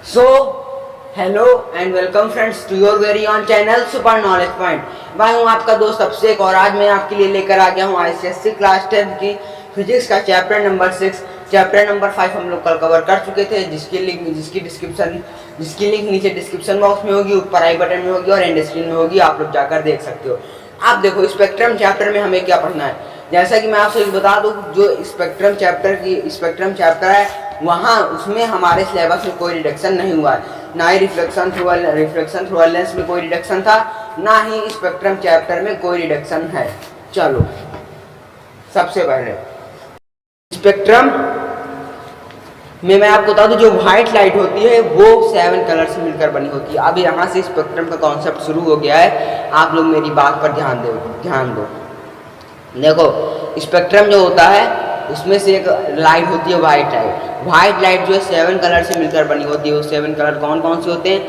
So hello and welcome friends to your very own channel Super Knowledge Point. मैं हूं आपका दोस्त अभिषेक और आज मैं आपके लिए लेकर आ गया हूं आईसीएससी क्लास 10 की फिजिक्स का चैप्टर नंबर 6। चैप्टर नंबर 5 हम लोग कल कवर कर चुके थे, जिसकी लिंक नीचे डिस्क्रिप्शन बॉक्स में होगी, ऊपर आई बटन में होगी और एंड स्क्रीन में होगी, आप लोग जाकर देख सकते हो। आप देखो स्पेक्ट्रम चैप्टर में हमें क्या पढ़ना है। जैसा कि मैं आपसे बता दूं, जो स्पेक्ट्रम चैप्टर है वहाँ उसमें हमारे सिलेबस में कोई रिडक्शन नहीं हुआ है, ना ही रिफ्लेक्शन थ्रू लेंस में कोई रिडक्शन था, ना ही स्पेक्ट्रम चैप्टर में कोई रिडक्शन है। चलो सबसे पहले स्पेक्ट्रम में मैं आपको बता दूं, जो व्हाइट लाइट होती है वो 7 कलर से मिलकर बनी होती है। अब यहाँ से स्पेक्ट्रम का कॉन्सेप्ट शुरू हो गया है, आप लोग मेरी बात पर ध्यान दो। देखो स्पेक्ट्रम जो होता है उसमें से एक लाइट होती है व्हाइट लाइट जो है 7 कलर से मिलकर बनी होती है। वो 7 कलर कौन कौन से होते हैं?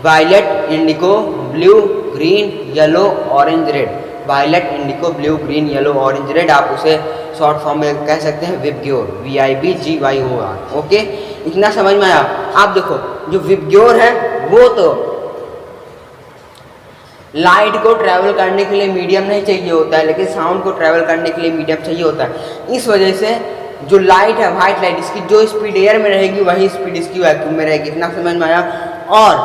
Violet, indigo, blue, green, yellow, orange, red. Violet, indigo, blue, green, yellow, orange, red. आप उसे शॉर्ट फॉर्म में कह सकते हैं विबग्योर, VIBGYOR। ओके, इतना समझ में आया। आप देखो जो विबग्योर है वो तो लाइट को ट्रैवल करने के लिए मीडियम नहीं चाहिए होता है, लेकिन साउंड को ट्रैवल करने के लिए मीडियम चाहिए होता है। इस वजह से जो लाइट है व्हाइट लाइट, इसकी जो स्पीड एयर में रहेगी वही स्पीड इसकी वैक्यूम में रहेगी। इतना समझ में आया। और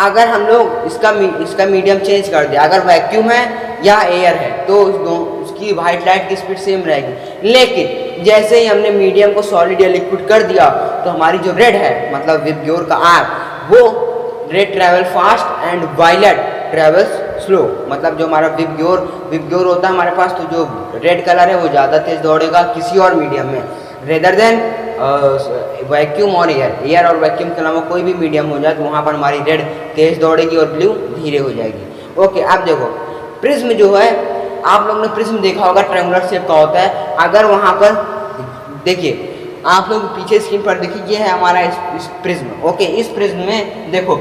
अगर हम लोग इसका मीडियम चेंज कर दें, अगर वैक्यूम है या एयर है तो उसकी व्हाइट लाइट की स्पीड सेम रहेगी। लेकिन जैसे ही हमने मीडियम को सॉलिड या लिक्विड कर दिया तो हमारी जो रेड है मतलब विबग्योर का आर्क, वो red travel fast and violet travels slow. मतलब जो हमारा विबग्योर होता है हमारे पास, तो जो रेड कलर है वो ज़्यादा तेज दौड़ेगा किसी और मीडियम में रेदर देन वैक्यूम और एयर और वैक्यूम के अलावा कोई भी मीडियम हो जाए तो वहाँ पर हमारी रेड तेज दौड़ेगी और ब्लू धीरे हो जाएगी। ओके, अब देखो प्रिज्म जो है, आप लोग ने प्रिज्म देखा होगा, ट्रायंगुलर शेप का होता है। अगर वहाँ पर देखिए, आप लोग पीछे स्क्रीन पर देखिए, ये है हमारा इस प्रिज्म। ओके, इस प्रिज्म में देखो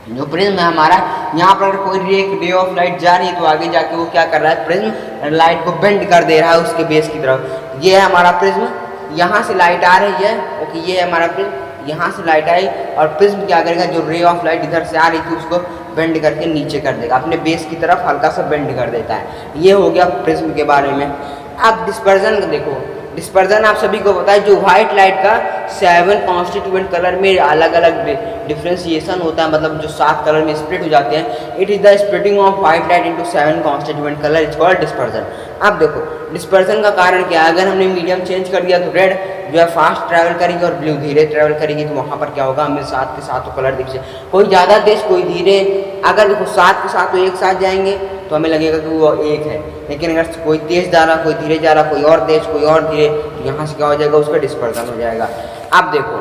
जो प्रिज्म है हमारा, यहाँ पर अगर कोई रे ऑफ लाइट जा रही है तो आगे जाके वो क्या कर रहा है, प्रिज्म लाइट को बेंड कर दे रहा है उसके बेस की तरफ। ये है हमारा प्रिज्म, यहाँ से लाइट आ रही है। ओके, ये है हमारा प्रिज्म, यहाँ से लाइट आई और प्रिज्म क्या करेगा, जो रे ऑफ लाइट इधर से आ रही थी उसको बेंड करके नीचे कर देगा, अपने बेस की तरफ हल्का सा बेंड कर देता है। ये हो गया प्रिज्म के बारे में। अब डिस्पर्जन देखो, डिस्पर्जन आप सभी को पता है, जो व्हाइट लाइट का 7 कॉन्स्टिट्यूएंट कलर में अलग अलग डिफ्रेंसिएशन होता है, मतलब जो 7 कलर में स्प्लिट हो जाते हैं। It is the splitting of white light into 7 constituent colour, it's called dispersion. अब देखो डिस्पर्जन का कारण क्या है, अगर हमने मीडियम चेंज कर दिया तो रेड जो है फास्ट ट्रैवल करेगी और ब्लू धीरे ट्रैवल करेगी, तो वहाँ पर क्या होगा, हमें 7 के 7 कलर दिख जाए, कोई ज़्यादा तेज कोई धीरे। अगर देखो 7 के 7 एक साथ जाएंगे तो हमें लगेगा कि वो एक है, लेकिन अगर कोई तेज जा रहा, कोई धीरे जा रहा, कोई और तेज कोई और धीरे, तो यहाँ से क्या हो जाएगा, उसका डिस्पर्जन हो जाएगा। अब देखो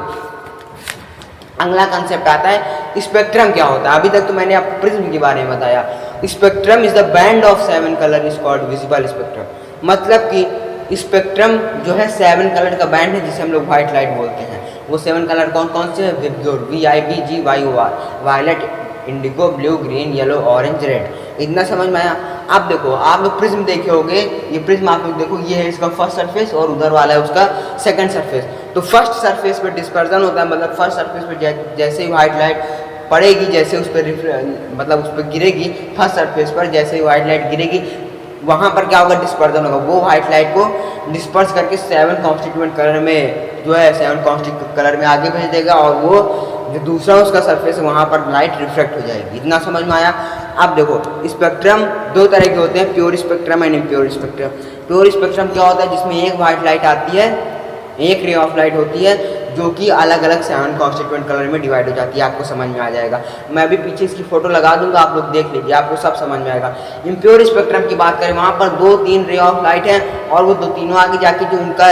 अगला कंसेप्ट आता है स्पेक्ट्रम क्या होता है। अभी तक तो मैंने आपको प्रिज्म के बारे में बताया। Spectrum is the band of 7 colour is called visible spectrum. मतलब कि स्पेक्ट्रम जो है 7 कलर का बैंड है, जिसे हम लोग व्हाइट लाइट बोलते हैं। वो 7 कलर कौन कौन से हैं? VIBGYOR, VIBGYOR, violet, indigo, blue, green, yellow, orange, red. इतना समझ में आया। आप देखो, आप लोग प्रिज्म देखे होंगे, ये प्रिज्म आप लोग देखो, ये है इसका फर्स्ट सरफेस और उधर वाला है उसका सेकंड सरफेस। तो फर्स्ट सरफेस पर डिस्पर्जन होता है, मतलब फर्स्ट सरफेस पर जैसे ही व्हाइट लाइट पड़ेगी, जैसे उस पर मतलब उस पर गिरेगी, फर्स्ट सरफेस पर जैसे ही व्हाइट लाइट गिरेगी वहाँ पर क्या होगा, डिस्पर्जन होगा। वो व्हाइट लाइट को डिस्पर्स करके 7 कॉन्स्टिट्यूएंट कलर में जो है 7 कॉन्स्टिट्यूएंट कलर में आगे भेज देगा, और वो जो दूसरा उसका सरफेस है वहाँ पर लाइट रिफ्लेक्ट हो जाएगी। इतना समझ में आया। अब देखो स्पेक्ट्रम 2 तरह के होते हैं, pure spectrum and impure spectrum. Pure spectrum क्या होता है, जिसमें एक व्हाइट लाइट आती है, एक रे ऑफ लाइट होती है, जो कि अलग अलग 7 कॉन्स्टिट्यूएंट कलर में डिवाइड हो जाती है। आपको समझ में आ जाएगा। मैं अभी पीछे इसकी फोटो लगा दूंगा, आप लोग देख लीजिए, आपको सब समझ में आएगा। इम्प्योर स्पेक्ट्रम की बात करें, वहाँ पर 2-3 रे ऑफ लाइट है और वो 2-तीनों आगे जाके जो उनका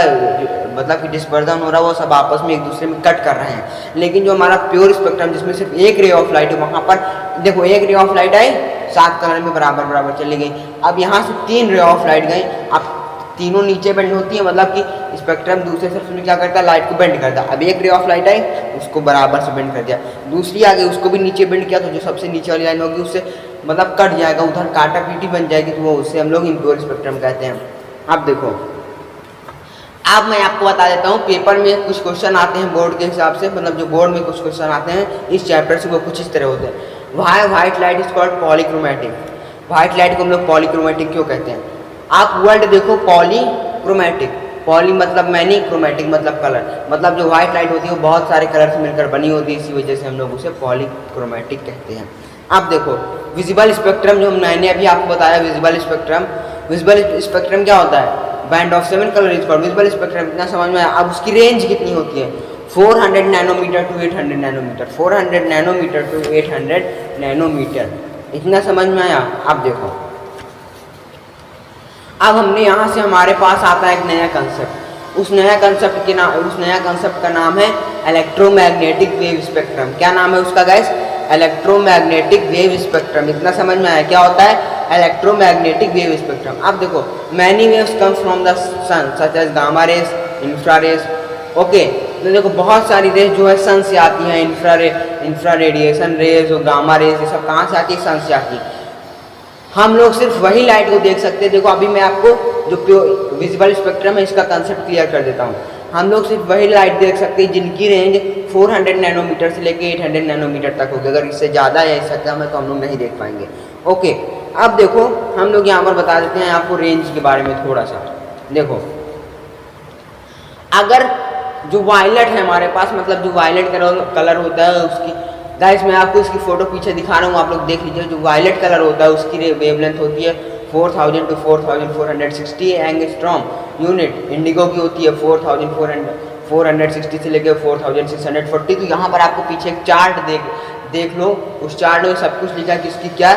मतलब कि डिस्पर्जन हो रहा है वो सब आपस में एक दूसरे में कट कर रहे हैं। लेकिन जो हमारा प्योर स्पेक्ट्रम जिसमें सिर्फ एक रे ऑफ लाइट है, वहाँ पर देखो एक ray of light I 7 colour में बराबर चली गई। अब यहाँ से 3 रे ऑफ लाइट गई, अब तीनों नीचे बेंड होती है, मतलब कि स्पेक्ट्रम दूसरे सरफेस में क्या करता है, लाइट को बेंड करता है। अब एक रे ऑफ लाइट आई, उसको बराबर से बेंड कर दिया, दूसरी आगे उसको भी नीचे बेंड किया, तो जो सबसे नीचे वाली लाइन होगी उससे मतलब कट जाएगा, उधर काटा पीटी बन जाएगी, तो वो उससे हम लोग इम्प्योर स्पेक्ट्रम कहते हैं। अब देखो अब मैं आपको बता देता हूँ, पेपर में कुछ क्वेश्चन आते हैं बोर्ड के हिसाब से, मतलब जो बोर्ड में कुछ क्वेश्चन आते हैं इस चैप्टर से, वो कुछ इस तरह होते हैं। Why white light is called polychromatic. White light को हम लोग पॉलीक्रोमेटिक क्यों कहते हैं? आप वर्ड देखो, पॉलीक्रोमेटिक, पॉली मतलब मैनी, क्रोमेटिक मतलब कलर, मतलब जो व्हाइट लाइट होती है वो बहुत सारे कलर से मिलकर बनी होती है, इसी वजह से हम लोग उसे पॉलीक्रोमेटिक कहते हैं। अब देखो विजिबल स्पेक्ट्रम, जो मैंने अभी आपको बताया विजिबल स्पेक्ट्रम, विजिबल स्पेक्ट्रम क्या होता है? Band of 7 colour is called visible spectrum. इतना समझ में आया? अब उसकी रेंज कितनी होती है? 400 nanometre to 800 nanometre, 400 nanometre to 800 nanometre. इतना समझ में आया? अब देखो, अब हमने यहाँ से हमारे पास आता है एक नया कंसेप्ट। उस नया कंसेप्ट का नाम है इलेक्ट्रोमैग्नेटिक वेव स्पेक्ट्रम। क्या नाम है उसका गाइस? Electromagnetic wave spectrum. इतना समझ में आया क्या होता है इलेक्ट्रोमैग्नेटिक वेव स्पेक्ट्रम? अब देखो, many waves comes from the sun such as gamma rays, infrared. Okay, तो देखो बहुत सारी रेज जो है सन से आती हैं, इंफ्रा रेडिएशन रेज और गामा रेज, ये सब कहाँ से आती है? सन से आती है। हम लोग सिर्फ वही लाइट को देख सकते हैं। देखो अभी मैं आपको जो प्योर विजिबल स्पेक्ट्रम है इसका कंसेप्ट क्लियर कर देता हूँ। हम लोग सिर्फ वही लाइट देख सकते हैं जिनकी रेंज 400 नैनोमीटर से लेके 800 नैनोमीटर तक होगी। अगर इससे ज़्यादा या इससे कम है तो हम लोग नहीं देख पाएंगे। ओके, अब देखो हम लोग यहाँ पर बता देते हैं आपको रेंज के बारे में थोड़ा सा। देखो, अगर जो वायलेट है हमारे पास, मतलब जो वायलेट कलर होता है उसकी, गाइस मैं आपको इसकी फ़ोटो पीछे दिखा रहा हूँ, आप लोग देख लीजिए। जो वायलेट कलर होता है उसकी वेवलेंथ होती है 4000 टू 4460 एंगस्ट्रॉम यूनिट। इंडिगो की होती है 4460 से लेकर 4640। तो यहाँ पर आपको पीछे एक चार्ट देख लो, उस चार्ट में सब कुछ लिखा है कि इसकी क्या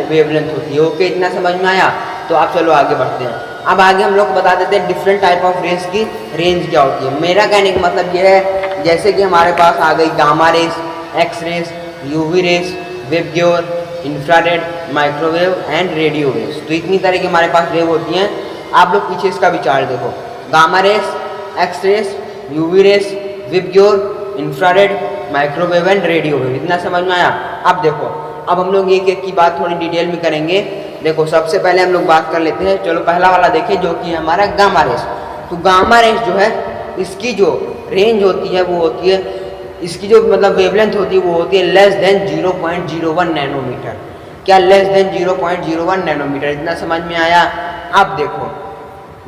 वेवलेंथ होती है। ओके, इतना समझ में आया? तो आप चलो आगे बढ़ते हैं। अब आगे हम लोग बता देते हैं डिफरेंट टाइप ऑफ रेज की रेंज क्या होती है। मेरा कहने का मतलब ये है, जैसे कि हमारे पास आ गई gamma rays, x rays, UV rays, VIBGYOR, infrared, microwave and radio waves. तो इतनी तरह की हमारे पास वेव होती हैं। आप लोग पीछे इसका विचार देखो, gamma rays, x rays, UV rays, VIBGYOR, infrared, microwave and radio wave. इतना समझ में आया? अब देखो, अब हम लोग एक एक की बात थोड़ी डिटेल में करेंगे। देखो सबसे पहले हम लोग बात कर लेते हैं, चलो पहला वाला देखें जो कि हमारा गामा रेज। तो गामा रेज जो है इसकी जो रेंज होती है वो होती है, इसकी जो मतलब वेवलेंथ होती है वो होती है लेस देन 0.01 नैनोमीटर। क्या? Less than 0.01 nanometre. इतना समझ में आया? अब देखो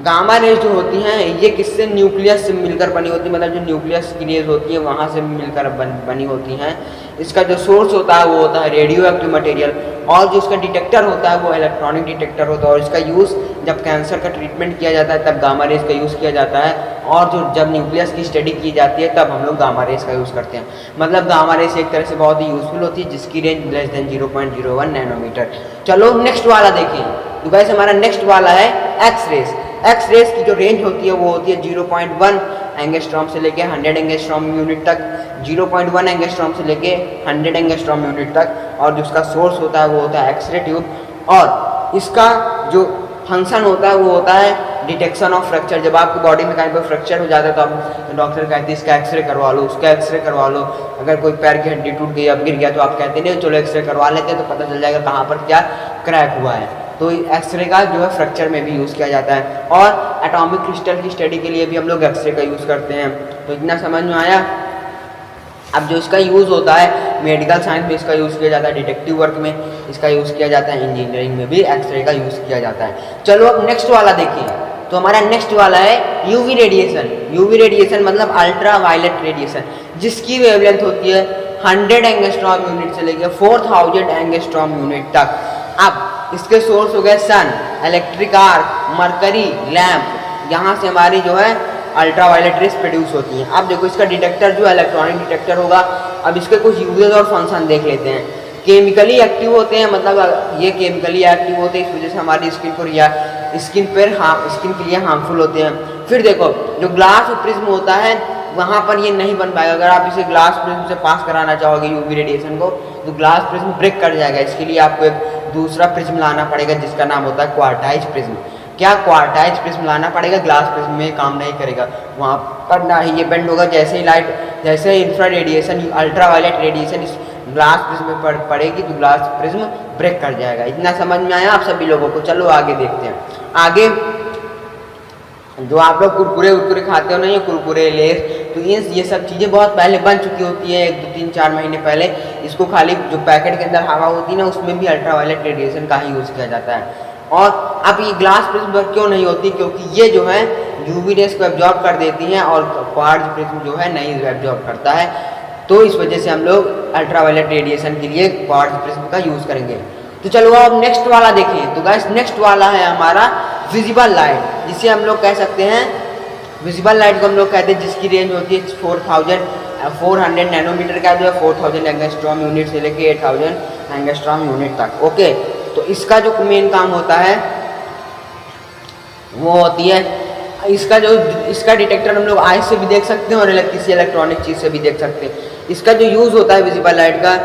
गामा रेज जो होती हैं ये किससे? न्यूक्लियस से मिलकर बनी होती है, मतलब जो न्यूक्लियस की रेज होती है वहाँ से मिलकर बनी होती हैं। इसका जो सोर्स होता है वो होता है रेडियो एक्टिव मटेरियल, और जो इसका डिटेक्टर होता है वो इलेक्ट्रॉनिक डिटेक्टर होता है। और इसका यूज़ जब कैंसर का ट्रीटमेंट किया जाता है तब गामा रेज का यूज़ किया जाता है, और जो जब न्यूक्लियस की स्टडी की जाती है तब हम लोग गामा रेज का यूज़ करते हैं। मतलब गामा रेज एक तरह से बहुत ही यूज़फुल होती है जिसकी रेंज लेस देन 0.01 नैनोमीटर। चलो नेक्स्ट वाला देखिए। तो गाइस हमारा नेक्स्ट वाला है एक्स रेज। एक्स रेज की जो रेंज होती है वो होती है 0.1 एंगस्ट्रॉम से लेके 100 एंगस्ट्रॉम यूनिट तक, 0.1 एंगस्ट्रॉम से लेके 100 एंगस्ट्रॉम यूनिट तक। और जो उसका सोर्स होता है वो होता है एक्सरे ट्यूब, और इसका जो फंक्शन होता है वो होता है डिटेक्शन ऑफ फ्रैक्चर। जब आपकी बॉडी में कहीं पर फ्रैक्चर हो जाता है तो आप डॉक्टर कहते हैं इसका एक्सरे करवा लो, उसका एक्सरे करवा लो। अगर कोई पैर की हड्डी टूट गई, अब गिर गया, तो आप कहते नहीं चलो एक्सरे करवा लेते हैं तो पता चल जाएगा कहाँ पर क्या क्रैक हुआ है। तो एक्सरे का जो है फ्रैक्चर में भी यूज़ किया जाता है, और एटॉमिक क्रिस्टल की स्टडी के लिए भी हम लोग एक्सरे का यूज़ करते हैं। तो इतना समझ में आया? अब जो इसका यूज़ होता है मेडिकल साइंस में इसका यूज़ किया जाता है, डिटेक्टिव वर्क में इसका यूज़ किया जाता है, इंजीनियरिंग में भी एक्सरे का यूज़ किया जाता है। चलो अब नेक्स्ट वाला देखिए। तो हमारा नेक्स्ट वाला है यूवी रेडिएशन। यूवी रेडिएशन मतलब अल्ट्रा वायलेट रेडिएशन, जिसकी वेवलेंथ होती है 100 एंगस्ट्रॉम यूनिट से लेकर 4000 एंगस्ट्रॉम यूनिट तक। अब इसके सोर्स हो गए सन, इलेक्ट्रिक आर्क, मरकरी, लैम्प। यहाँ से हमारी जो है अल्ट्रा वायलेट रेस प्रोड्यूस होती हैं। अब देखो इसका डिटेक्टर जो इलेक्ट्रॉनिक डिटेक्टर होगा। अब इसके कुछ यूजेज और फंक्शन देख लेते हैं। केमिकली एक्टिव होते हैं, मतलब ये केमिकली एक्टिव होते हैं, इस वजह से हमारी स्किन को स्किन के लिए हार्मफुल होते हैं। फिर देखो जो ग्लास प्रिज्म होता है वहाँ पर ये नहीं बन पाएगा। अगर आप इसे ग्लास प्रिज्म से पास कराना चाहोगे यूवी रेडिएशन को तो ग्लास प्रिज्म ब्रेक कर जाएगा। इसके लिए आपको एक दूसरा प्रिज्म लाना पड़ेगा जिसका नाम होता है क्वार्टाइज प्रिज्म। क्या? क्वार्टाइज प्रिज्म लाना पड़ेगा, ग्लास प्रिज्म में काम नहीं करेगा, वहाँ पर ना ही ये बेंड होगा। जैसे ही लाइट, जैसे infra radiation, ultra violet radiation इस ग्लास प्रिज्म में पड़ेगी तो ग्लास प्रिज्म ब्रेक कर जाएगा। इतना समझ में आया आप सभी लोगों को? चलो आगे देखते हैं। आगे जो आप लोग कुरकुरे उरकुरे खाते हो ना, ये कुरकुरे लेस, तो ये सब चीज़ें बहुत पहले बन चुकी होती है, 1 2 3 4 महीने पहले। इसको खाली जो पैकेट के अंदर हवा होती है ना, उसमें भी अल्ट्रावायलेट रेडिएशन का ही यूज़ किया जाता है। और अब ये ग्लास प्रिज्म क्यों नहीं होती, क्योंकि ये जो है यूवी रेस को एब्जॉर्ब कर देती हैं और क्वार्ट्ज प्रिज्म जो है नहीं एब्जॉर्ब करता है। तो इस वजह से हम लोग अल्ट्रावायलेट रेडिएशन के लिए क्वार्ट्ज प्रिज्म का यूज़ करेंगे। तो चलो अब नेक्स्ट वाला देखें। तो गाइस नेक्स्ट वाला है हमारा विजिबल लाइट, जिसे हम लोग कह सकते हैं, विजिबल लाइट को हम लोग कहते हैं जिसकी रेंज होती है 400 नैनोमीटर का जो है 4000 एंगस्ट्रॉम यूनिट से लेके 8000 एंगस्ट्रॉम यूनिट तक। ओके, तो इसका जो मेन काम होता है वो होती है इसका डिटेक्टर हम लोग आई से भी देख सकते हैं और किसी इलेक्ट्रॉनिक चीज़ से भी देख सकते हैं। इसका जो यूज़ होता है विजिबल लाइट का,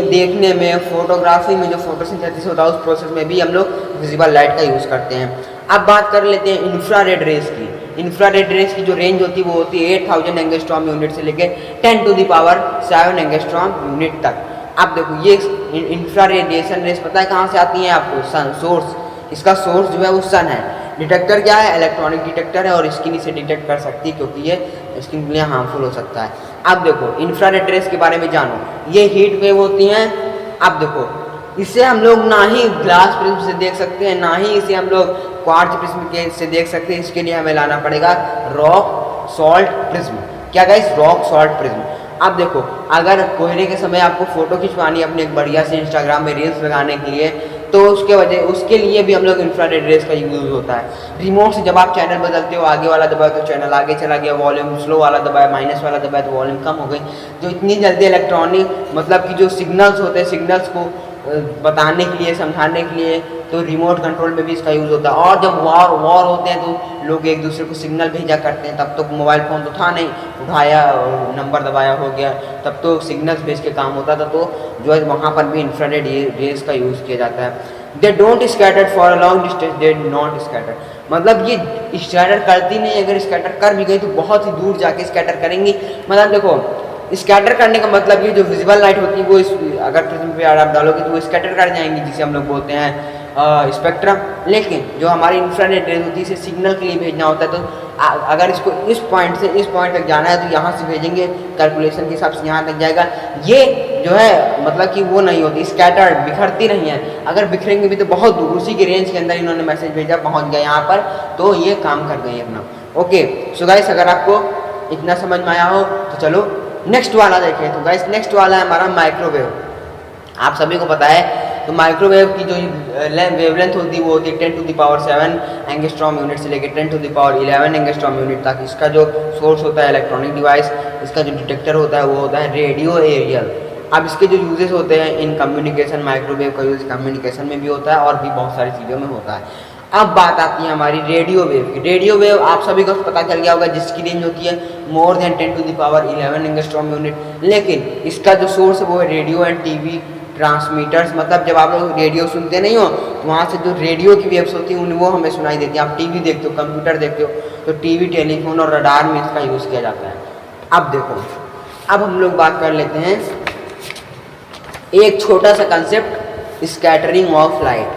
देखने में, फोटोग्राफी में, जो फोटोसिंथेसिस होता है उस प्रोसेस में भी हम लोग विजिबल लाइट का यूज़ करते हैं। अब बात कर लेते हैं इंफ्रारेड रेस की। इंफ्रारेड रेस की जो रेंज होती है वो होती है 8000 एंगस्ट्रॉम यूनिट से लेके 10⁻7 एंगस्ट्रॉम यूनिट तक। अब देखो ये इंफ्रारेडिएशन रेस पता है कहाँ से आती है आपको? सन, सोर्स। इसका सोर्स जो है वो सन है। डिटेक्टर क्या है? इलेक्ट्रॉनिक डिटेक्टर है और स्किन इसे डिटेक्ट कर सकती है क्योंकि ये स्किन के लिए हार्मफुल हो सकता है। अब देखो इंफ्रारेड रेस के बारे में जानो, ये हीट वेव होती हैं। अब देखो इसे हम लोग ना ही ग्लास प्रिज्म से देख सकते हैं, ना ही इसे हम लोग क्वार्ट्ज प्रिज्म के से देख सकते हैं। इसके लिए हमें लाना पड़ेगा रॉक सॉल्ट प्रिज्म। क्या गाइस? Rock salt prism. अब देखो अगर कोहरे के समय आपको फ़ोटो खिंचवानी है अपने एक बढ़िया से इंस्टाग्राम में रील्स लगाने के लिए, तो उसके लिए भी हम लोग इंफ्रारेड रेस का यूज़ होता है। रिमोट से जब आप चैनल बदलते हो, आगे वाला दबाए तो चैनल आगे चला गया, वॉल्यूम स्लो वाला दबाया, माइनस वाला दबाया तो वॉल्यूम कम हो गई। तो इतनी जल्दी इलेक्ट्रॉनिक मतलब कि जो सिग्नल्स होते हैं, सिग्नल्स को बताने के लिए, समझाने के लिए, तो रिमोट कंट्रोल में भी इसका यूज़ होता है। और जब वॉर होते हैं तो लोग एक दूसरे को सिग्नल भेजा करते हैं, तब तो मोबाइल फ़ोन तो था नहीं, उठाया नंबर दबाया हो गया, तब तो सिग्नल्स भेज के काम होता था। तो जो है वहाँ पर भी इंफ्रारेड रेस का यूज़ किया जाता है। They don't scatter for a long distance, they not scatter, मतलब ये स्कैटर करती नहीं, अगर स्कैटर कर भी गई तो बहुत ही दूर जाके स्कैटर करेंगी। मतलब देखो स्कैटर करने का मतलब ये जो विजिबल लाइट होती है वो अगर प्रिज्म पे आप डालोगे तो वो स्कैटर कर जाएंगी, जिसे हम लोग बोलते हैं स्पेक्ट्रम। लेकिन जो हमारी इंफ्रारेड रेज होती है इसे सिग्नल के लिए भेजना होता है, तो अगर इसको इस पॉइंट से इस पॉइंट तक जाना है तो यहाँ से भेजेंगे, कैलकुलेशन के हिसाब से यहाँ तक जाएगा। ये जो है मतलब कि वो नहीं होती, स्कैटर्ड, बिखरती नहीं है। अगर बिखरेंगे भी तो बहुत दूर, उसी के रेंज के अंदर इन्होंने मैसेज भेजा, पहुँच गया यहाँ पर, तो ये काम कर गई अपना। ओके सो गाइस, अगर आपको इतना समझ में आया हो तो चलो नेक्स्ट वाला देखें। तो गाइस नेक्स्ट वाला है हमारा माइक्रोवेव। आप सभी को पता है तो माइक्रोवेव की जो वेवलेंथ होती है वो होती है 10⁻7 एंगस्ट्रॉम यूनिट से लेकर 10⁻11 एंगस्ट्रॉम यूनिट तक। इसका जो सोर्स होता है इलेक्ट्रॉनिक डिवाइस, इसका जो डिटेक्टर होता है वो होता है रेडियो एरियल। अब इसके जो यूजेस होते हैं इन कम्युनिकेशन, माइक्रोवेव का यूज़ कम्युनिकेशन में भी होता है और भी बहुत सारी चीज़ों में होता है। अब बात आती है हमारी रेडियो वेव की। रेडियो वेव आप सभी को पता चल गया होगा जिसकी रेंज होती है मोर देन 10⁻11 एंगस्ट्रॉम यूनिट। लेकिन इसका जो सोर्स है वो है रेडियो एंड टीवी ट्रांसमीटर्स। मतलब जब आप लोग रेडियो सुनते नहीं हो तो वहाँ से जो रेडियो की वेव्स होती हैं वो हमें सुनाई देती है। आप टीवी देखते हो, कंप्यूटर देखते हो, तो टीवी, टेलीफोन और रडार में इसका यूज़ किया जाता है। अब देखो, अब हम लोग बात कर लेते हैं एक छोटा सा कंसेप्ट, स्कैटरिंग ऑफ लाइट।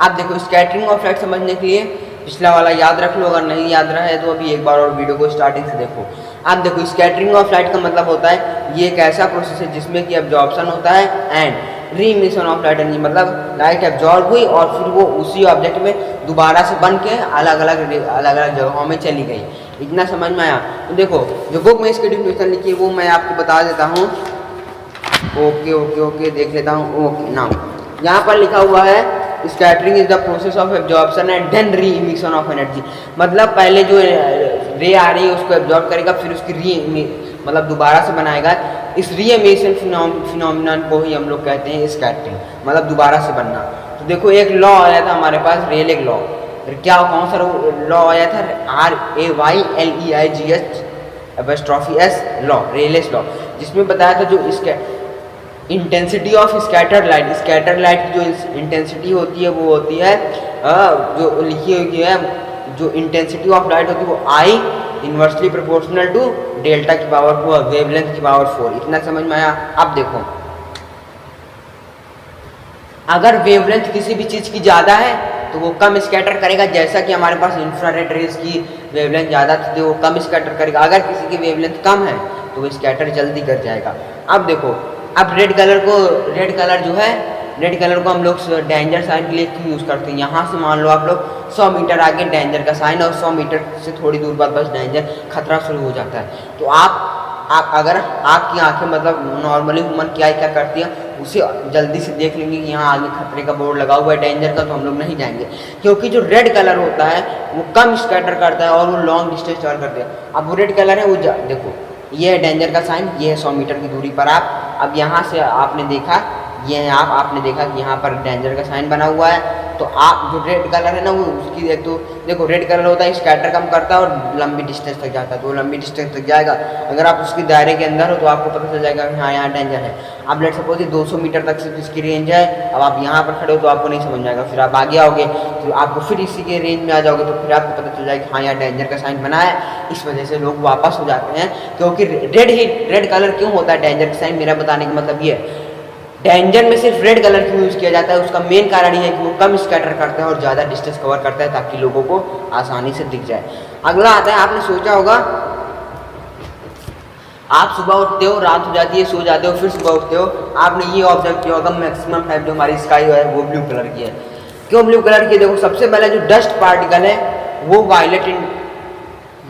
आप देखो स्कैटरिंग ऑफ लाइट समझने के लिए पिछला वाला याद रख लो, अगर नहीं याद रहा है तो अभी एक बार और वीडियो को स्टार्टिंग से देखो। आप देखो स्कैटरिंग ऑफ लाइट का मतलब होता है ये एक ऐसा प्रोसेस है जिसमें कि एब्जॉर्प्शन होता है and re emission of light energy, मतलब लाइट एब्जॉर्ब हुई और फिर वो उसी ऑब्जेक्ट में दोबारा से बन के अलग अलग जगहों में चली गई। इतना समझ में आया? तो देखो जो बुक में इसकी डिफिनेशन लिखी है वो मैं आपको बता देता हूँ। ओके देख लेता हूँ। ओके नाउ यहाँ पर लिखा हुआ है scattering is the process of absorption and then re emission of energy. मतलब पहले जो रे आ रही है उसको एब्जॉर्ब करेगा, फिर उसकी मतलब दोबारा से बनाएगा। इस री इमिशन फिनोमिनन को ही हम लोग कहते हैं स्कैटरिंग, मतलब दोबारा से बनना। तो देखो एक लॉ आया था हमारे पास, रेलेग लॉ। क्या कौन सा लॉ आया था? RAYLEIGH लॉ, रेलेस लॉ, जिसमें बताया था जो इसके इंटेंसिटी ऑफ स्कैटर्ड लाइट की जो इंटेंसिटी होती है वो होती है जो लिखी हुई है, जो इंटेंसिटी ऑफ लाइट होती है वो I inversely proportional to delta की पावर 4, वेवलेंथ की पावर 4। इतना समझ में आया? अब देखो अगर वेवलेंथ किसी भी चीज़ की ज़्यादा है तो वो कम स्कैटर करेगा, जैसा कि हमारे पास इंफ्रारेड रेज की वेवलेंथ ज़्यादा थी तो वो कम स्कैटर करेगा। अगर किसी की वेवलेंथ कम है तो वो स्कैटर जल्दी कर जाएगा। अब देखो, अब रेड कलर जो है, रेड कलर को हम लोग डेंजर साइन के लिए क्यों यूज़ करते हैं। यहाँ से मान लो आप लोग 100 मीटर आगे डेंजर का साइन और 100 मीटर से थोड़ी दूर बाद बस डेंजर खतरा शुरू हो जाता है। तो आप अगर आपकी आंखें मतलब नॉर्मली ह्यूमन की आई क्या करती है, उसे जल्दी से देख लेंगे कि यहाँ आगे खतरे का बोर्ड लगा हुआ है डेंजर का, तो हम लोग नहीं जाएंगे, क्योंकि जो रेड कलर होता है वो कम स्कैटर करता है और वो लॉन्ग डिस्टेंस कवर करता है। अब वो रेड कलर है वो देखो, ये है डेंजर का साइन, ये है 100 मीटर की दूरी पर आप। अब यहाँ से आपने देखा, ये है आपने देखा कि यहाँ पर डेंजर का साइन बना हुआ है। तो आप जो रेड कलर है ना वो उसकी तो देखो, रेड कलर होता है स्कैटर कम करता है और लंबी डिस्टेंस तक जाता है, तो लंबी डिस्टेंस तक जाएगा। अगर आप उसके दायरे के अंदर हो तो आपको पता चल जाएगा कि हाँ यहाँ डेंजर है। अब लेट सपोज 200 मीटर तक सिर्फ इसकी रेंज है। अब आप यहाँ पर खड़े हो तो आपको नहीं समझ में आएगा, फिर आप आगे आओगे तो आपको फिर इसी के रेंज में आ जाओगे, तो फिर आपको पता चल जाएगा कि हाँ यहाँ डेंजर का साइन बना है। इस वजह से लोग वापस हो जाते हैं, क्योंकि रेड कलर क्यों होता है डेंजर का साइन, मेरा बताने का मतलब ये है। डेंजर में सिर्फ रेड कलर क्यों यूज़ किया जाता है, उसका मेन कारण ये है कि वो कम स्कैटर करता है और ज़्यादा डिस्टेंस कवर करता है, ताकि लोगों को आसानी से दिख जाए। अगला आता है, आपने सोचा होगा आप सुबह उठते हो, रात हो जाती है, सो जाते हो, फिर सुबह उठते हो, आपने ये ऑब्जर्व किया होगा मैक्सिमम टाइम जो हमारी स्काई है वो ब्लू कलर की है। क्यों ब्लू कलर की? देखो, सबसे पहले जो डस्ट पार्टिकल है वो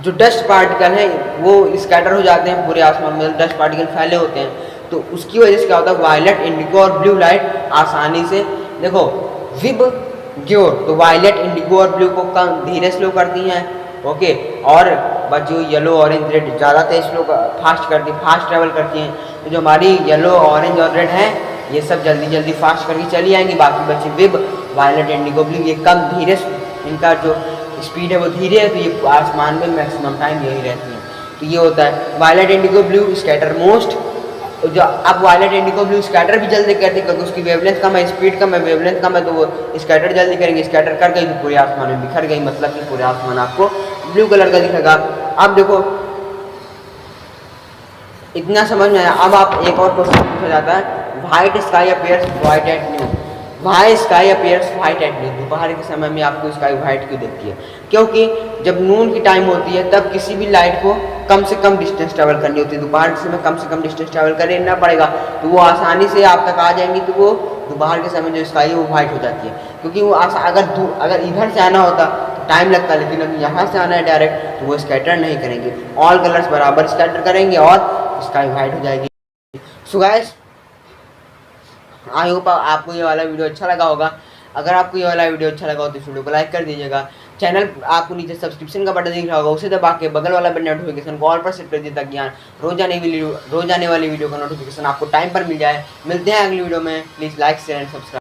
जो डस्ट पार्टिकल है वो स्कैटर हो जाते हैं पूरे आसमान में, डस्ट पार्टिकल फैले होते हैं, तो उसकी वजह से क्या होता है, वायलेट, इंडिगो और ब्लू लाइट आसानी से देखो विब ग्योर, तो वायलेट, इंडिगो और ब्लू को कम धीरे स्लो करती हैं, ओके, और बस जो येलो, ऑरेंज, रेड ज़्यादा तेज स्लो फास्ट ट्रैवल करती हैं। तो जो हमारी येलो, ऑरेंज और रेड है ये सब जल्दी फास्ट करके चली आएंगी। बाकी बच्चे विब, वायलेट, इंडिगो, ब्लू ये कम धीरे, इनका जो स्पीड है वो धीरे है, तो ये आसमान में मैक्सिमम टाइम यही रहती हैं। तो ये होता है violet, indigo, blue scatter most. जो अब वायलेट, इंडिगो, ब्लू स्कैटर भी जल्दी करती है क्योंकि उसकी वेवलेंथ कम है, स्पीड कम है, वेवलेंथ कम है, तो वो स्कैटर जल्दी करेंगे। स्कैटर कर गई तो पूरे आसमान में बिखर गई, मतलब कि पूरे आसमान आपको ब्लू कलर का दिखेगा। अब देखो इतना समझ में आया। अब आप एक और क्वेश्चन पूछा जाता है, white sky appears white at noon, why sky appears white at noon, दोपहर के समय में आपको स्काई व्हाइट क्यों दिखती है? क्योंकि जब नून की टाइम होती है तब किसी भी लाइट को कम से कम डिस्टेंस ट्रैवल करनी होती है, दोपहर के समय कम से कम डिस्टेंस ट्रैवल करना पड़ेगा, तो वो आसानी से आप तक आ जाएंगी, तो वो दोपहर के समय जो स्काई है वो व्हाइट हो जाती है। क्योंकि वो अगर इधर से आना होता तो टाइम लगता, लेकिन अगर यहाँ से आना है डायरेक्ट तो वो स्कैटर नहीं करेंगे, ऑल कलर्स बराबर स्कैटर करेंगे और स्काई व्हाइट हो जाएगी। सो गाइस, आई होप आपको ये वाला वीडियो अच्छा लगा होगा। अगर आपको ये वाला वीडियो अच्छा लगा हो तो इस वीडियो को लाइक कर दीजिएगा। चैनल आपको नीचे सब्सक्रिप्शन का बटन दिख रहा होगा, उसे दबा के बगल वाला बेल नोटिफिकेशन को ऑल पर सेट कर दीजिए, ताकि रोज आने वाली वीडियो का नोटिफिकेशन आपको टाइम पर मिल जाए। मिलते हैं अगली वीडियो में, please like share and subscribe.